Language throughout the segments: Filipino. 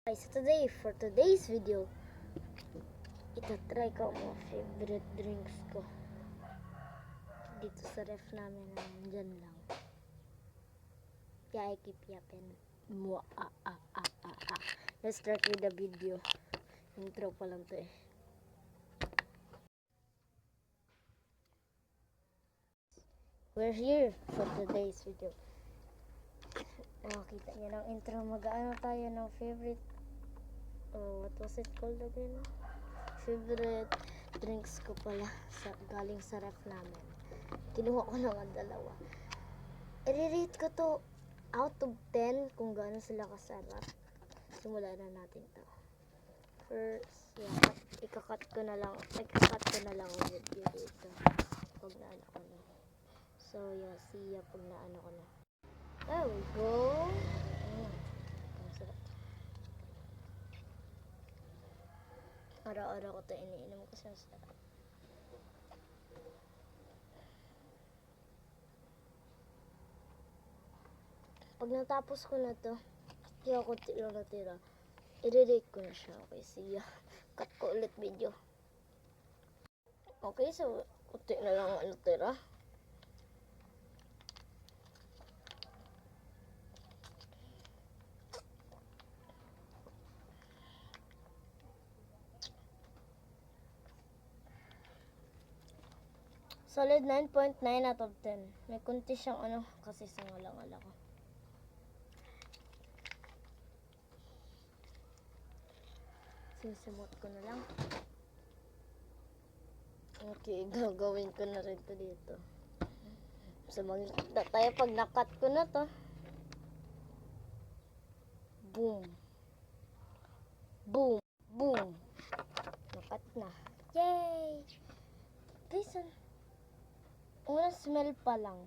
Guys, for today's video, itatry ko ang mga favorite drinks ko. Dito sa ref namin, dyan lang. Kaya ikipyapin. Let's start with the video. Intro pa lang to eh. We're here for today's video. Nakita niyo ng intro, mag-ano tayo ng favorite, what was it called again? Favorite drinks ko pala, galing sa ref namin. Kinuha ko lang ang dalawa. I-rate ko to out of 10 kung gaano sila kasarap. Simulan na natin to. First, ikakat ko na lang ang video dito. Pag naano ko na. So, see ya pag naano ko na. There we go. Ang sarap. Araw-araw ko ito iniinom kasi ang sarap. Pag natapos ko na to, kaya konti lang natira, i-rate ko na siya. Okay, see ya. Cut ko ulit video. Okay, so konti na lang ang natira. Solid 9.9 out of 10. May kunti siyang kasi sangalang-ala ko. Sisimot ko na lang. Okay, gagawin ko na rin to dito. So, magkita tayo pag nakat ko na to. Boom. Boom. Boom. Nakat na. Yay! Guys, unang smell pa lang,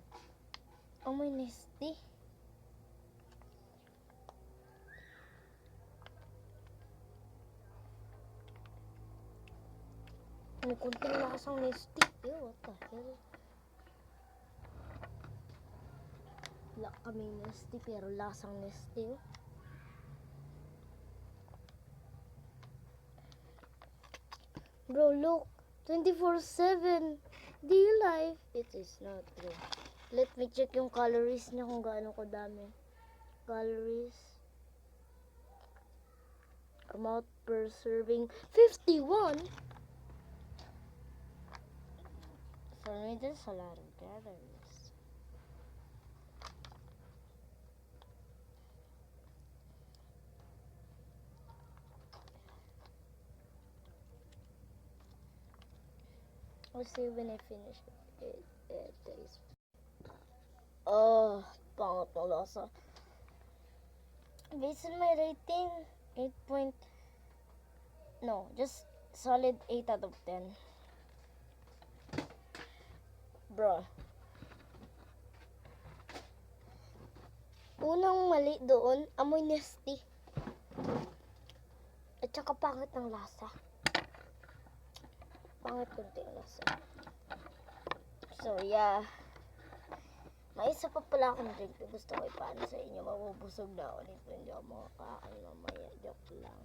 amoy nasty. May kunting lasang nasty. Ew, what the hell? Wala kaming nasty, pero lasang nasty. Bro, look. 24/7. Real life. It is not true. Let me check yung calories niya kung gaano kadami. Calories. Amount per serving. 51! For me, there's a lot of calories. I'll see when I finish it. It tastes. Pangat ng lasa. Based on my rating, 8 just solid 8 out of 10. Bro. Unang mali doon, amoy nasty. At saka pangit ng lasa. Pangit kunti ang lasa. So, yeah. May isa pa pala akong drink na gusto ko ipaano sa inyo. Mabubusog na ako nito. Hindi ako makakain mamaya. Joke lang.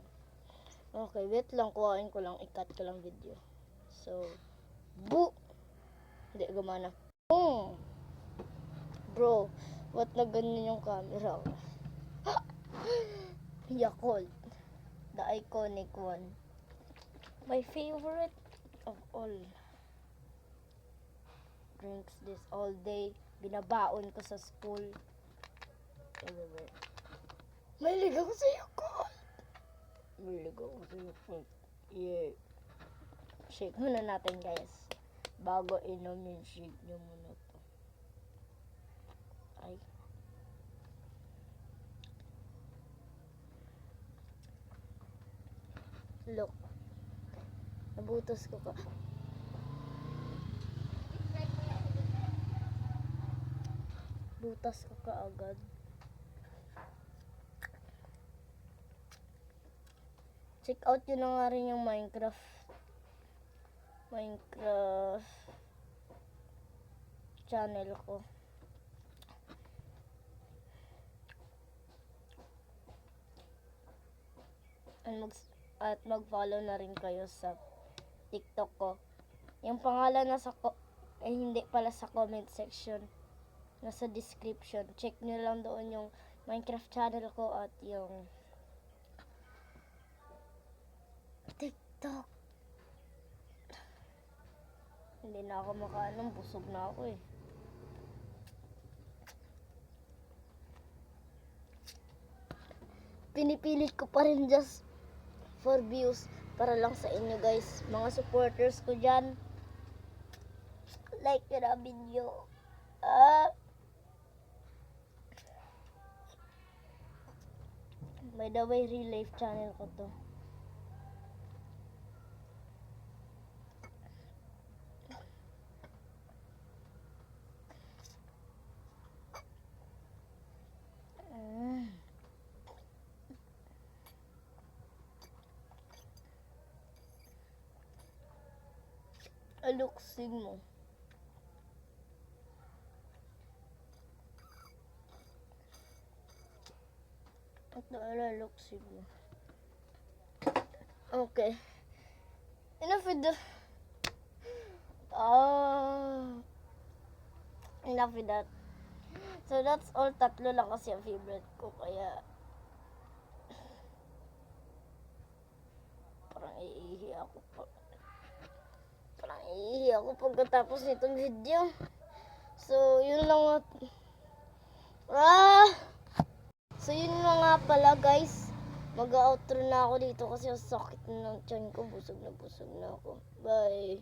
Okay, wait lang. Kuhain ko lang. I-cut ko lang video. So, hindi gumana. Boom! Bro, what na ganyan yung camera ko? Yakult. The iconic one. My favorite of all. Drinks this all day. Binabaon ko sa school. Everywhere. May ligaw sa Yakult. May ligaw sa Yakult. Yeah. Shake muna natin, guys. Bago inumin, shake nyo muna to. Ay. Look. Nabutas ko ka. Butas ko kaagad. Check out yun na nga rin yung Minecraft channel ko. At mag-follow na rin kayo sa TikTok ko. Yung pangalan hindi pala sa comment section. Nasa description. Check nyo lang doon yung Minecraft channel ko at yung TikTok. Hindi na ako makaanong, busog na ako eh. Pinipilit ko pa rin just for views para lang sa inyo guys. Mga supporters ko dyan. Like nyo na video. By the way, real life channel ko to. Aluksig mo. At aluksig mo. Okay. Enough with the... enough with that. So that's all. Tatlo lang kasi ang favorite ko. Kaya... parang iihi ako pa. Pagkatapos nitong video. So, yun lang. So, yun na nga pala guys. Mag-outro na ako dito kasi sakit na ng tiyan ko. Busog na ako. Bye.